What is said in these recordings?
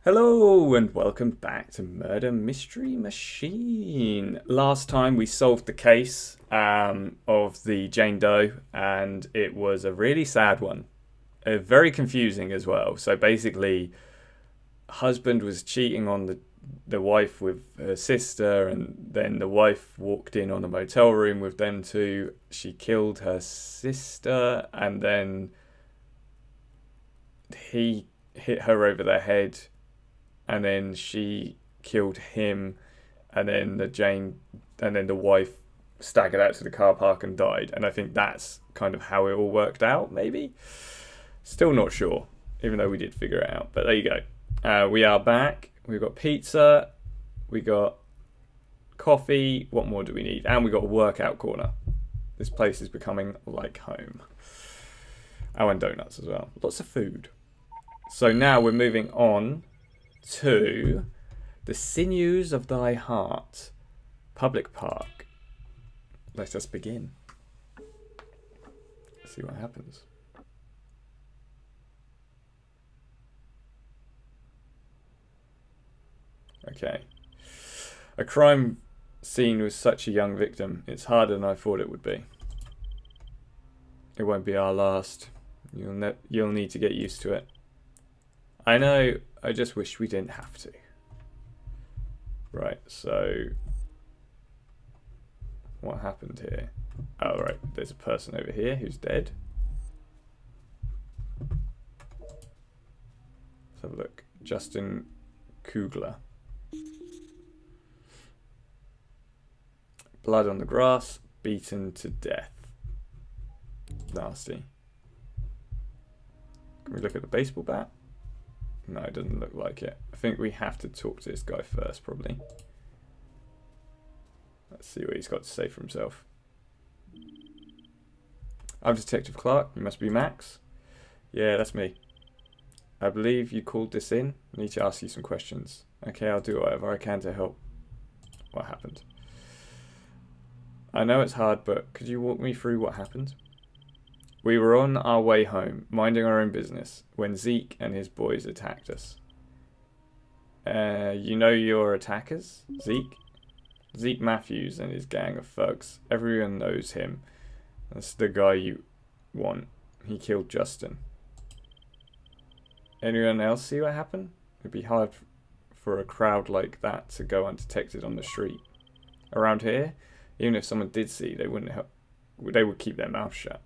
Hello and welcome back to Murder Mystery Machine. Last time we solved the case of the Jane Doe, and it was a really sad one. Very confusing as well. So basically, husband was cheating on the wife with her sister, and then the wife walked in on a motel room with them two. She killed her sister, and then he hit her over the head, and then she killed him, and then the wife staggered out to the car park and died. And I think that's kind of how it all worked out. Maybe, still not sure, even though we did figure it out. But there you go. We are back. We've got pizza. We got coffee. What more do we need? And we got a workout corner. This place is becoming like home. Oh, and donuts as well. Lots of food. So now we're moving on to the Sinews of Thy Heart public park. Let us begin. Let's see what happens. Okay. A crime scene with such a young victim. It's harder than I thought it would be. It won't be our last. You'll need to get used to it. I know, I just wish we didn't have to. Right, so what happened here? Oh, right, there's a person over here who's dead. Let's have a look. Justin Kugler. Blood on the grass, beaten to death. Nasty. Can we look at the baseball bat? No, it doesn't look like it. I think we have to talk to this guy first, probably. Let's see what he's got to say for himself. I'm Detective Clark. You must be Max. Yeah, that's me. I believe you called this in. I need to ask you some questions. Okay, I'll do whatever I can to help. What happened? I know it's hard, but could you walk me through what happened? We were on our way home, minding our own business, when Zeke and his boys attacked us. You know your attackers? Zeke? Zeke Matthews and his gang of thugs. Everyone knows him. That's the guy you want. He killed Justin. Anyone else see what happened? It'd be hard for a crowd like that to go undetected on the street. Around here, even if someone did see, they would keep their mouth shut.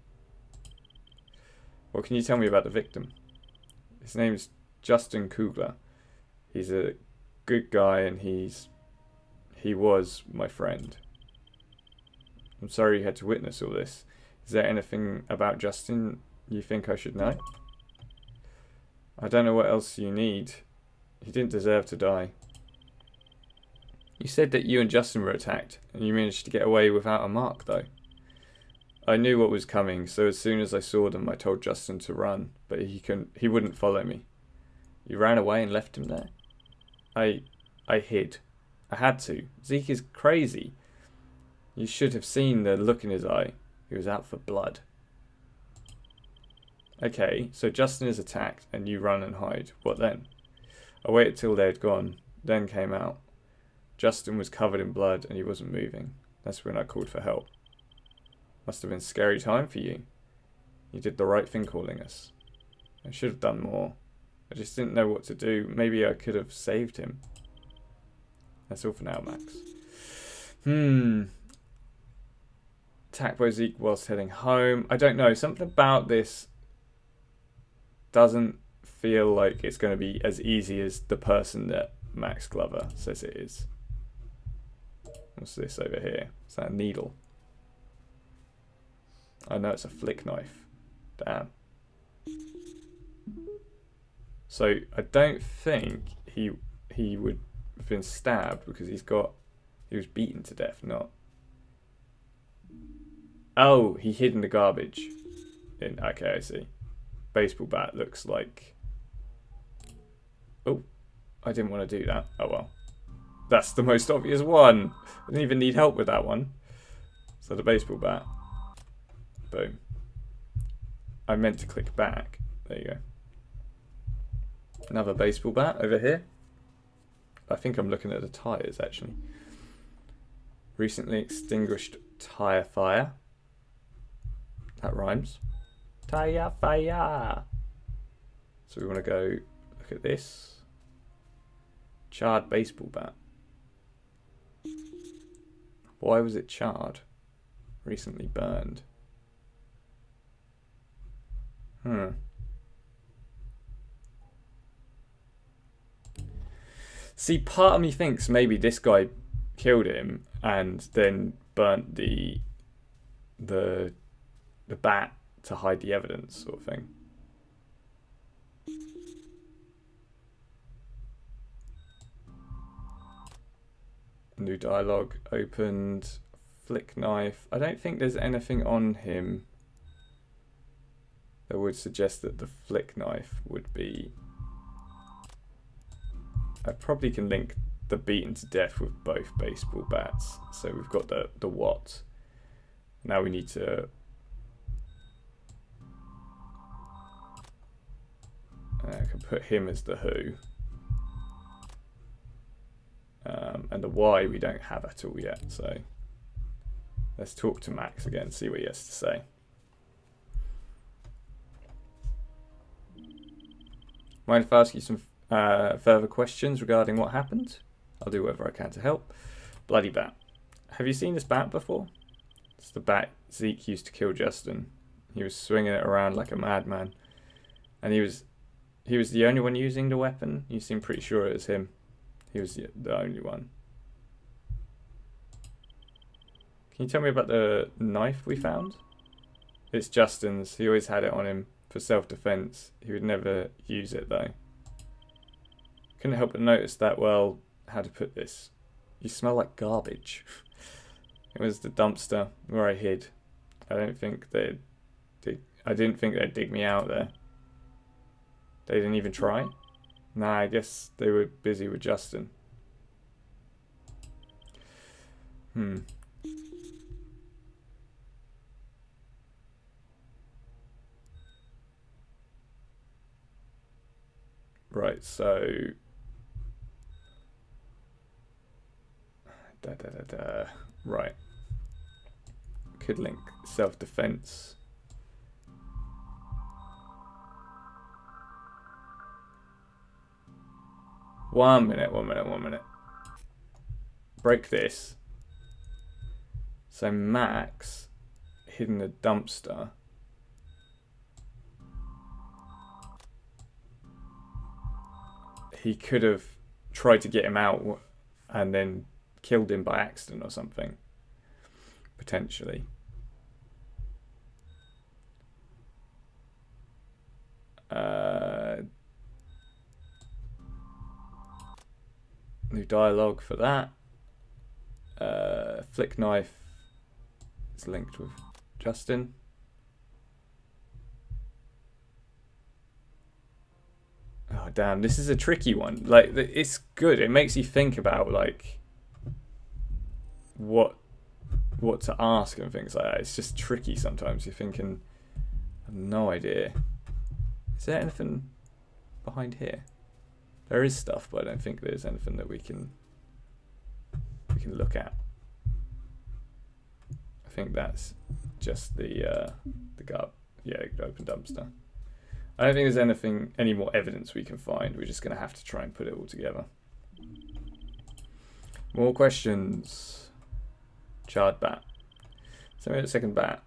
What can you tell me about the victim? His name is Justin Kugler. He's a good guy, and he was my friend. I'm sorry you had to witness all this. Is there anything about Justin you think I should know? I don't know what else you need. He didn't deserve to die. You said that you and Justin were attacked, and you managed to get away without a mark, though. I knew what was coming, so as soon as I saw them, I told Justin to run, but he wouldn't follow me. You ran away and left him there? I hid. I had to. Zeke is crazy. You should have seen the look in his eye. He was out for blood. Okay, so Justin is attacked, and you run and hide. What then? I waited till they had gone, then came out. Justin was covered in blood, and he wasn't moving. That's when I called for help. Must have been a scary time for you. You did the right thing calling us. I should have done more. I just didn't know what to do. Maybe I could have saved him. That's all for now, Max. Attacked by Zeke whilst heading home. I don't know. Something about this doesn't feel like it's going to be as easy as the person that Max Glover says it is. What's this over here? Is that a needle? I know it's a flick knife. Damn. So I don't think he would have been stabbed because he was beaten to death, not. Oh, he hid in the garbage. Okay, I see. Baseball bat looks like. Oh, I didn't want to do that. Oh well. That's the most obvious one. I didn't even need help with that one. So the baseball bat. Boom. I meant to click back. There you go. Another baseball bat over here. I think I'm looking at the tyres actually. Recently extinguished tyre fire. That rhymes. Tyre fire. So we want to go look at this. Charred baseball bat. Why was it charred? Recently burned. See, part of me thinks maybe this guy killed him and then burnt the bat to hide the evidence, sort of thing. New dialogue opened. Flick knife. I don't think there's anything on him that would suggest that the flick knife would be... I probably can link the beaten to death with both baseball bats. So we've got the what. Now we need to... I can put him as the who. And the why we don't have at all yet, so let's talk to Max again, see what he has to say. Mind if I ask you some further questions regarding what happened? I'll do whatever I can to help. Bloody bat. Have you seen this bat before? It's the bat Zeke used to kill Justin. He was swinging it around like a madman. And he was the only one using the weapon. You seem pretty sure it was him. He was the only one. Can you tell me about the knife we found? It's Justin's. He always had it on him for self-defense. He would never use it though. Couldn't help but notice that, well, how to put this? You smell like garbage. It was the dumpster where I hid. I didn't think they'd dig me out there. They didn't even try? Nah, I guess they were busy with Justin. Right, so... Right. Could link self-defense. One minute. Break this. So Max hid in a dumpster. He could have tried to get him out and then killed him by accident or something. Potentially. New dialogue for that. Flick knife is linked with Justin. Oh damn, this is a tricky one. Like, it's good. It makes you think about like what to ask and things like that. It's just tricky sometimes. You're thinking, I have no idea. Is there anything behind here? There is stuff, but I don't think there's anything that we can look at. I think that's just the open dumpster. I don't think there's any more evidence we can find. We're just going to have to try and put it all together. More questions. Charred bat. So we had a second bat.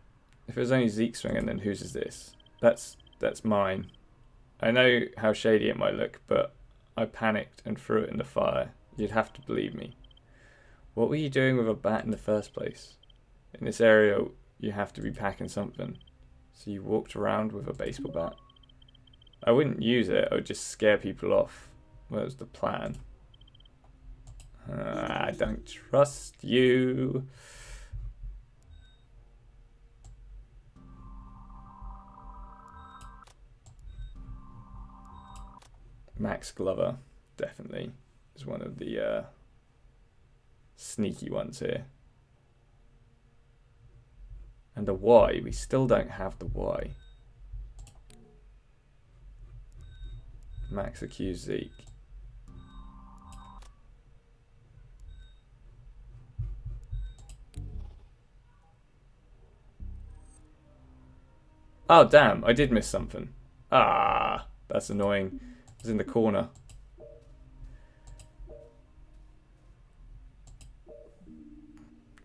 If it was only Zeke swinging, then whose is this? That's mine. I know how shady it might look, but I panicked and threw it in the fire. You'd have to believe me. What were you doing with a bat in the first place? In this area, you have to be packing something. So you walked around with a baseball bat? I wouldn't use it. I would just scare people off. What was the plan? I don't trust you. Max Glover, definitely, is one of the sneaky ones here. And the why, we still don't have the why. Max accused Zeke. Oh, damn. I did miss something. Ah, that's annoying. It's in the corner.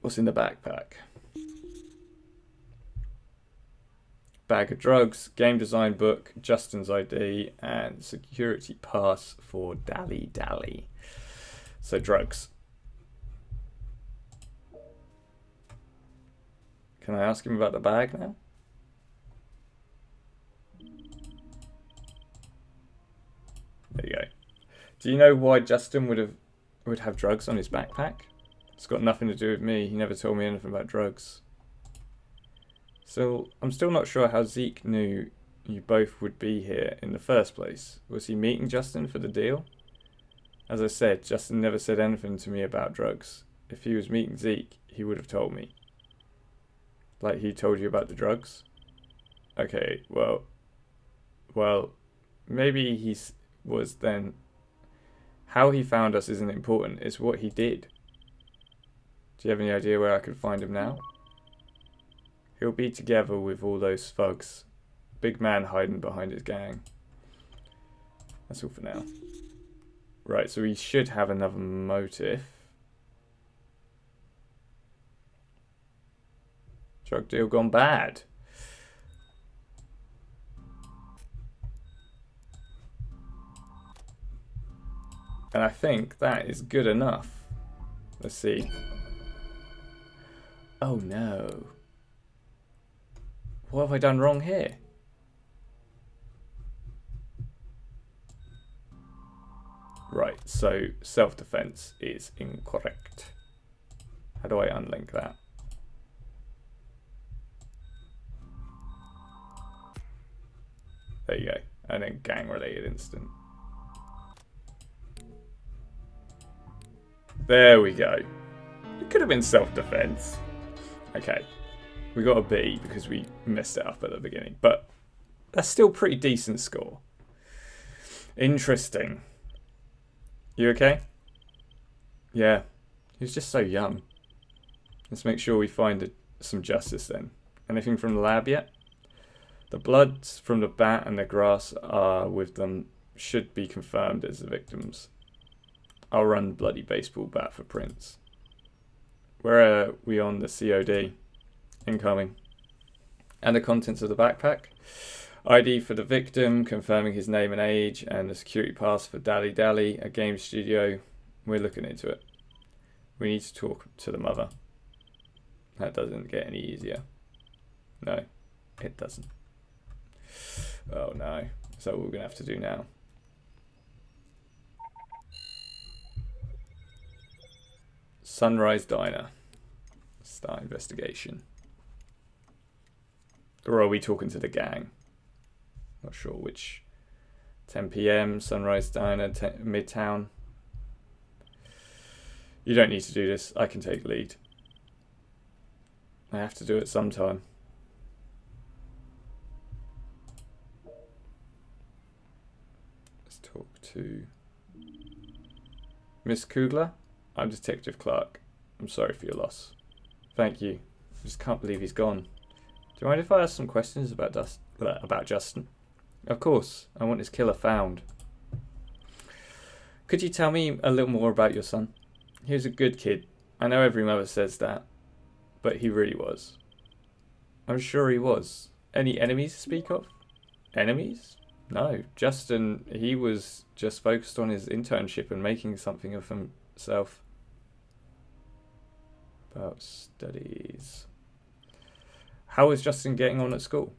What's in the backpack? Bag of drugs, game design book, Justin's ID, and security pass for Dally Dally. So drugs. Can I ask him about the bag now? There you go. Do you know why Justin would have drugs on his backpack? It's got nothing to do with me. He never told me anything about drugs. So I'm still not sure how Zeke knew you both would be here in the first place. Was he meeting Justin for the deal? As I said, Justin never said anything to me about drugs. If he was meeting Zeke, he would have told me. Like he told you about the drugs? Okay, well, maybe he was then. How he found us isn't important, it's what he did. Do you have any idea where I could find him now? He'll be together with all those thugs. Big man hiding behind his gang. That's all for now. Right, so he should have another motive. Drug deal gone bad. And I think that is good enough. Let's see. Oh no. What have I done wrong here? Right, so self-defense is incorrect. How do I unlink that? There you go. And then gang-related incident. There we go. It could have been self-defense. Okay. We got a B because we messed it up at the beginning. But that's still a pretty decent score. Interesting. You okay? Yeah. He was just so young. Let's make sure we find some justice then. Anything from the lab yet? The blood from the bat and the grass are with them should be confirmed as the victims. I'll run bloody baseball bat for prints. Where are we on the COD? Incoming. And the contents of the backpack. ID for the victim, confirming his name and age, and the security pass for Dally Dally, a game studio. We're looking into it. We need to talk to the mother. That doesn't get any easier. No, it doesn't. Oh no. So what we're going to have to do now. Sunrise Diner. Start investigation. Or are we talking to the gang? Not sure which. 10 PM, Sunrise Diner, Midtown. You don't need to do this. I can take lead. I have to do it sometime. Let's talk to Miss Kugler. I'm Detective Clark. I'm sorry for your loss. Thank you. I just can't believe he's gone. Do you mind if I ask some questions about Justin? Of course. I want his killer found. Could you tell me a little more about your son? He was a good kid. I know every mother says that. But he really was. I'm sure he was. Any enemies to speak of? Enemies? No. Justin, he was just focused on his internship and making something of himself. About studies. How was Justin getting on at school?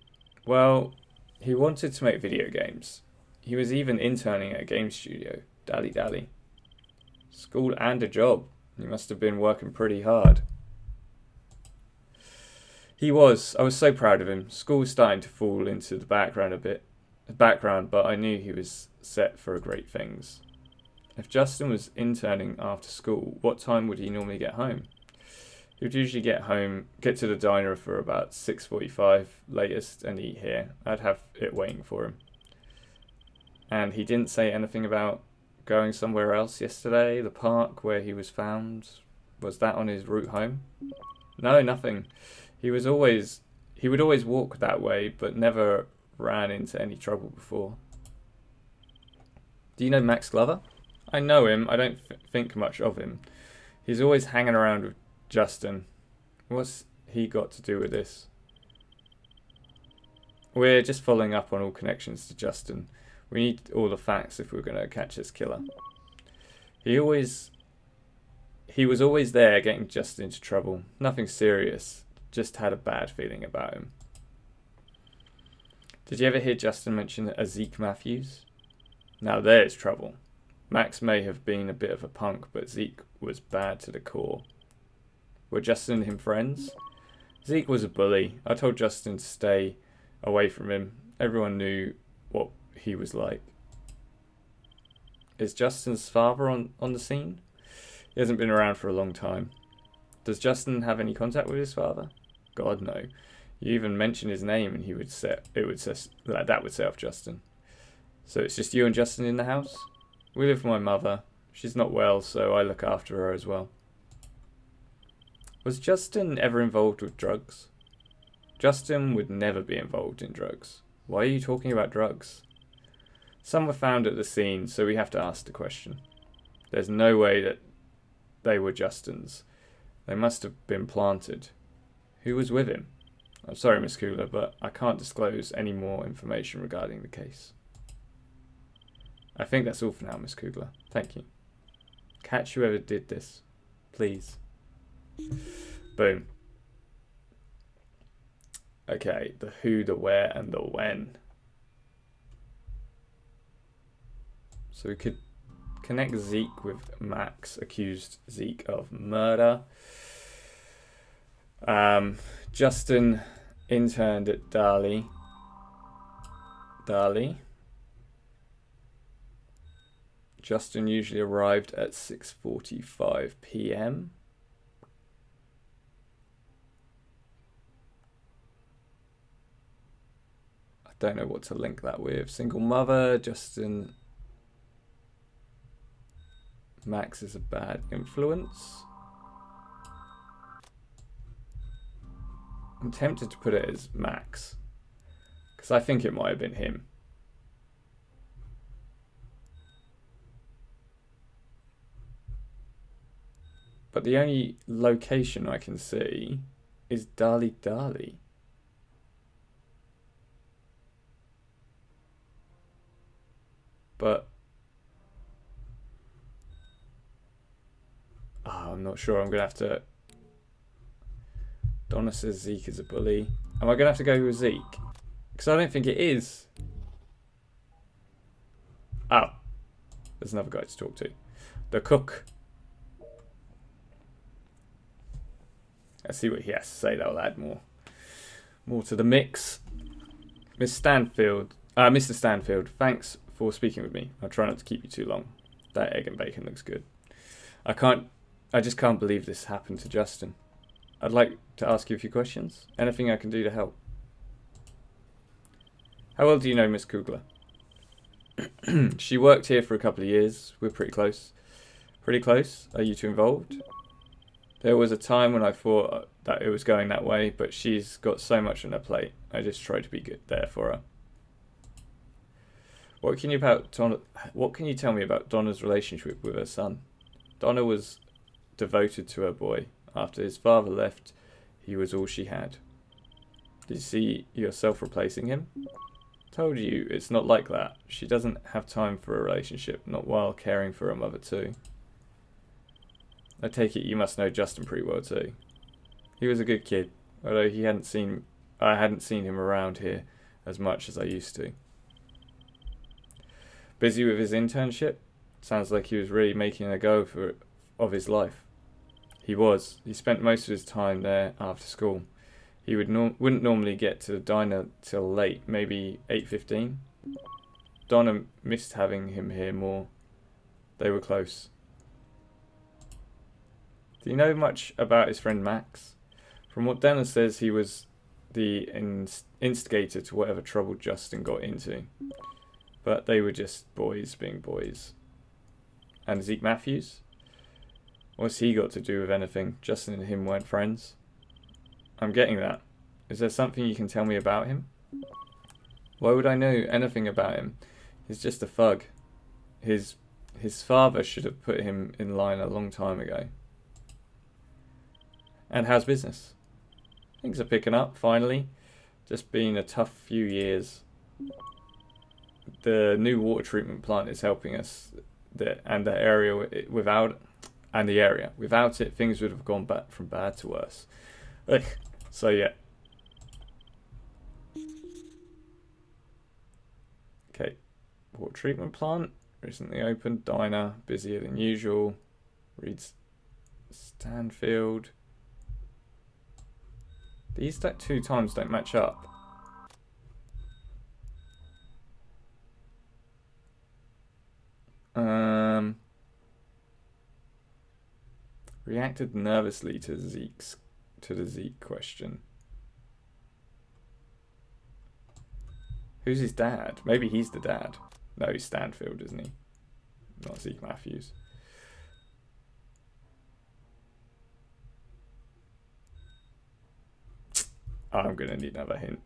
Well, he wanted to make video games. He was even interning at a game studio, Dally Dally. School and a job. He must have been working pretty hard. He was. I was so proud of him. School was starting to fall into the background but I knew he was set for great things. If Justin was interning after school, what time would he normally get home? He would usually get to the diner for about 6:45 latest and eat here. I'd have it waiting for him. And he didn't say anything about going somewhere else yesterday, the park where he was found. Was that on his route home? No, nothing. He would always walk that way, but never ran into any trouble before. Do you know Max Glover? I know him. I don't think much of him. He's always hanging around with Justin. What's he got to do with this? We're just following up on all connections to Justin. We need all the facts if we're going to catch this killer. He was always there getting Justin into trouble. Nothing serious. Just had a bad feeling about him. Did you ever hear Justin mention a Zeke Matthews? Now there's trouble. Max may have been a bit of a punk, but Zeke was bad to the core. Were Justin and him friends? Zeke was a bully. I told Justin to stay away from him. Everyone knew what he was like. Is Justin's father on the scene? He hasn't been around for a long time. Does Justin have any contact with his father? God, no. You even mention his name and that would set off Justin. So it's just you and Justin in the house? We live with my mother. She's not well, so I look after her as well. Was Justin ever involved with drugs? Justin would never be involved in drugs. Why are you talking about drugs? Some were found at the scene, so we have to ask the question. There's no way that they were Justin's. They must have been planted. Who was with him? I'm sorry, Miss Kugler, but I can't disclose any more information regarding the case. I think that's all for now, Miss Kugler. Thank you. Catch whoever did this. Please. Boom. Okay, the who, the where, and the when. So we could connect Zeke with Max, accused Zeke of murder. Justin interned at Dali. Justin usually arrived at 6:45 p.m. I don't know what to link that with. Single mother, Justin. Max is a bad influence. I'm tempted to put it as Max, because I think it might have been him. But the only location I can see is Dali. But I'm not sure. I'm going to have to... Donna says Zeke is a bully. Am I going to have to go with Zeke? Because I don't think it is. Oh. There's another guy to talk to. The cook. Let's see what he has to say. That'll add more to the mix. Mr. Stanfield, thanks for speaking with me. I'll try not to keep you too long. That egg and bacon looks good. I just can't believe this happened to Justin. I'd like to ask you a few questions. Anything I can do to help? How well do you know Miss Kugler? She worked here for a couple of years. We're pretty close. Pretty close? Are you two involved? There was a time when I thought that it was going that way, but she's got so much on her plate. I just try to be good there for her. What can you tell me about Donna's relationship with her son? Donna was devoted to her boy. After his father left, he was all she had. Did you see yourself replacing him? Told you, it's not like that. She doesn't have time for a relationship, not while caring for her mother too. I take it you must know Justin pretty well too. He was a good kid, although I hadn't seen him around here as much as I used to. Busy with his internship? Sounds like he was really making a go of his life. He was. He spent most of his time there after school. He wouldn't normally get to the diner till late, maybe 8:15. Donna missed having him here more. They were close. Do you know much about his friend Max? From what Donna says, he was the instigator to whatever trouble Justin got into. But they were just boys being boys. And Zeke Matthews? What's he got to do with anything? Justin and him weren't friends? I'm getting that. Is there something you can tell me about him? Why would I know anything about him? He's just a thug. His father should have put him in line a long time ago. And how's business? Things are picking up, finally. Just been a tough few years. The new water treatment plant is helping us. Without it, things would have gone back from bad to worse. Ugh. So yeah. Okay. Water treatment plant. Recently opened. Diner. Busier than usual. Reads Stanfield. These 2 times don't match up. Reacted nervously to the Zeke question. Who's his dad? Maybe he's the dad. No, he's Stanfield, isn't he? Not Zeke Matthews. I'm gonna need another hint.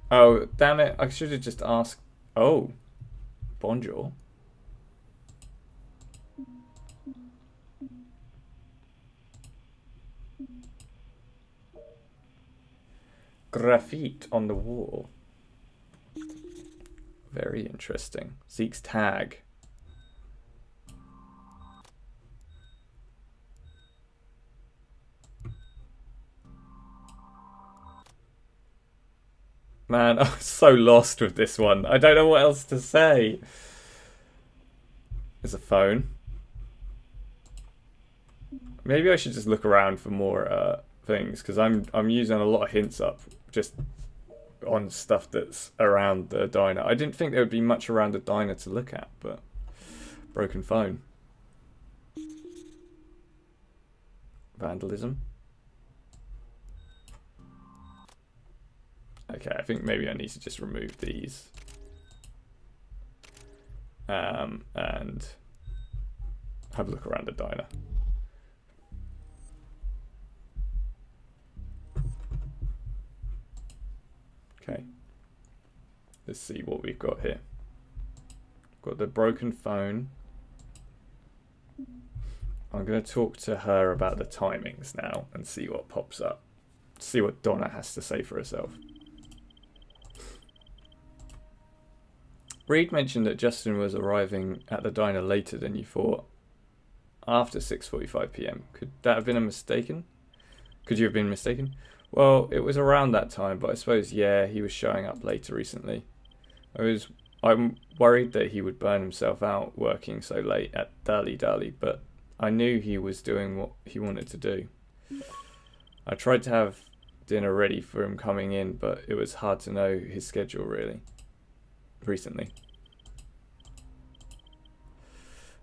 Oh, damn it. I should have just asked. Oh. Bonjour. Graffiti on the wall. Very interesting. Zeke's tag. Man, I'm so lost with this one. I don't know what else to say. There's a phone. Maybe I should just look around for more things, because I'm using a lot of hints up just on stuff that's around the diner. I didn't think there would be much around the diner to look at, but broken phone. Vandalism. Okay, I think maybe I need to just remove these. And have a look around the diner. Okay. Let's see what we've got here. Got the broken phone. I'm going to talk to her about the timings now and see what pops up. See what Donna has to say for herself. Reed mentioned that Justin was arriving at the diner later than you thought, after 6:45 p.m. Could that have been a mistaken? Could you have been mistaken? Well, it was around that time, but I suppose, yeah, he was showing up later recently. I'm worried that he would burn himself out working so late at Dally Dally, but I knew he was doing what he wanted to do. I tried to have dinner ready for him coming in, but it was hard to know his schedule really. Recently.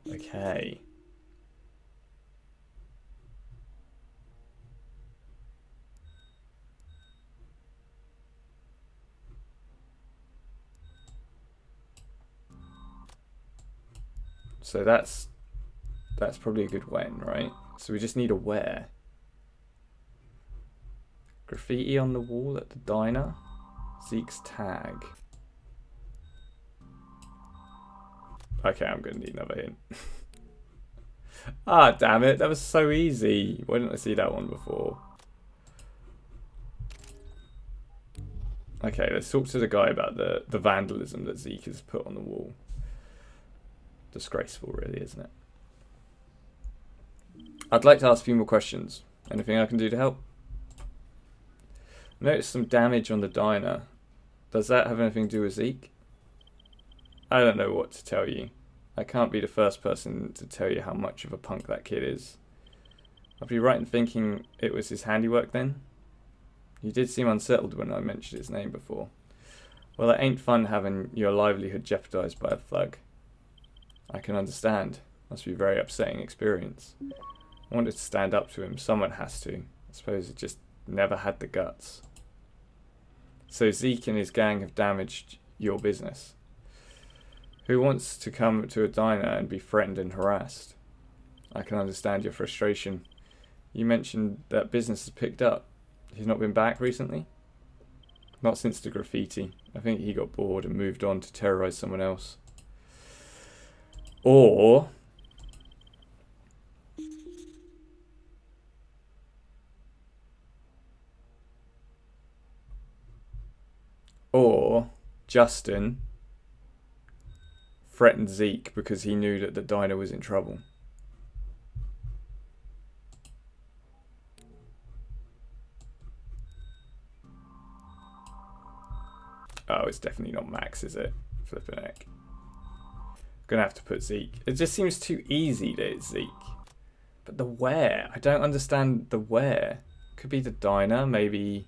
Okay. So that's probably a good when, right? So we just need a where. Graffiti on the wall at the diner. Zeke's tag. Okay, I'm going to need another hint. Ah, damn it. That was so easy. Why didn't I see that one before? Okay, let's talk to the guy about the vandalism that Zeke has put on the wall. Disgraceful, really, isn't it? I'd like to ask a few more questions. Anything I can do to help? Notice some damage on the diner. Does that have anything to do with Zeke? I don't know what to tell you. I can't be the first person to tell you how much of a punk that kid is. I'd be right in thinking it was his handiwork then? You did seem unsettled when I mentioned his name before. Well, it ain't fun having your livelihood jeopardized by a thug. I can understand. Must be a very upsetting experience. I wanted to stand up to him. Someone has to. I suppose it just never had the guts. So Zeke and his gang have damaged your business. Who wants to come to a diner and be threatened and harassed? I can understand your frustration. You mentioned that business has picked up. He's not been back recently? Not since the graffiti. I think he got bored and moved on to terrorize someone else. Or Justin threatened Zeke because he knew that the diner was in trouble. Oh, it's definitely not Max, is it? Flipping heck. Gonna have to put Zeke. It just seems too easy that it's Zeke. But the where? I don't understand the where. Could be the diner, maybe.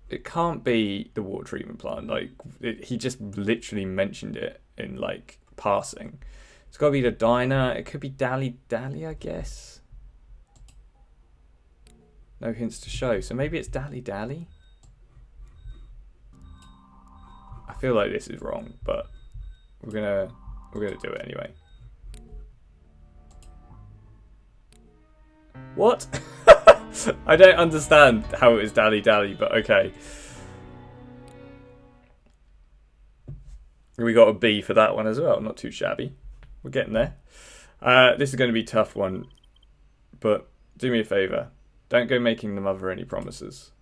It can't be the water treatment plant. Like, he just literally mentioned it in, like, passing. It's got to be the diner. It could be Dally Dally, I guess. No hints to show. So maybe it's Dally Dally? I feel like this is wrong, but we're gonna do it anyway. What? I don't understand how it is Dally Dally, but okay. We got a B for that one as well. Not too shabby. We're getting there. This is going to be a tough one, but do me a favour. Don't go making the mother any promises.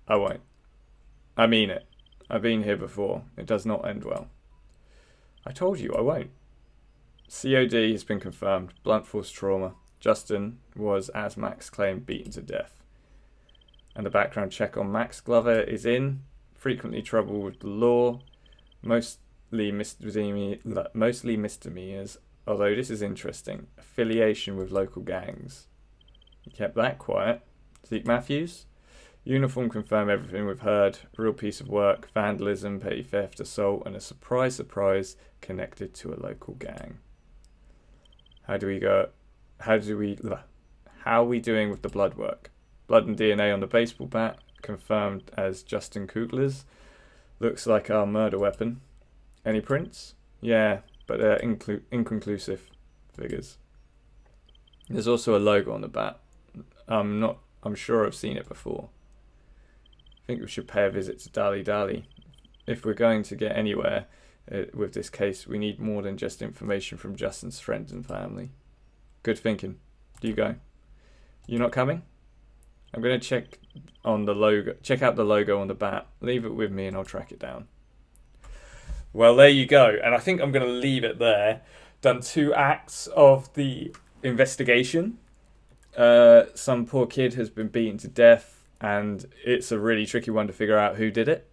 I won't. I mean it. I've been here before. It does not end well. I told you I won't. COD has been confirmed. Blunt force trauma. Justin was, as Max claimed, beaten to death. And the background check on Max Glover is in. Frequently trouble with the law. Mostly misdemeanors. Although this is interesting. Affiliation with local gangs. He kept that quiet. Zeke Matthews. Uniform confirm everything we've heard. Real piece of work. Vandalism, petty theft, assault, and a surprise connected to a local gang. How are we doing with the blood work? Blood and DNA on the baseball bat, confirmed as Justin Kugler's. Looks like our murder weapon. Any prints? Yeah, but they're inconclusive figures. There's also a logo on the bat. I'm sure I've seen it before. I think we should pay a visit to Dally Dally. If we're going to get anywhere with this case, we need more than just information from Justin's friends and family. Good thinking. You go. You not coming? I'm going to check on the logo. Check out the logo on the bat. Leave it with me and I'll track it down. Well, there you go. And I think I'm going to leave it there. Done 2 acts of the investigation. Some poor kid has been beaten to death, and it's a really tricky one to figure out who did it.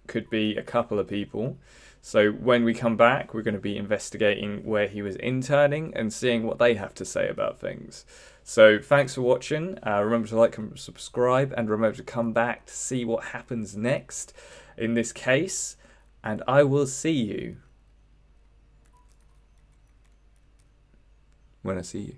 Could be a couple of people. So when we come back, we're going to be investigating where he was interning and seeing what they have to say about things. So thanks for watching. Remember to like and subscribe, and remember to come back to see what happens next in this case. And I will see you when I see you.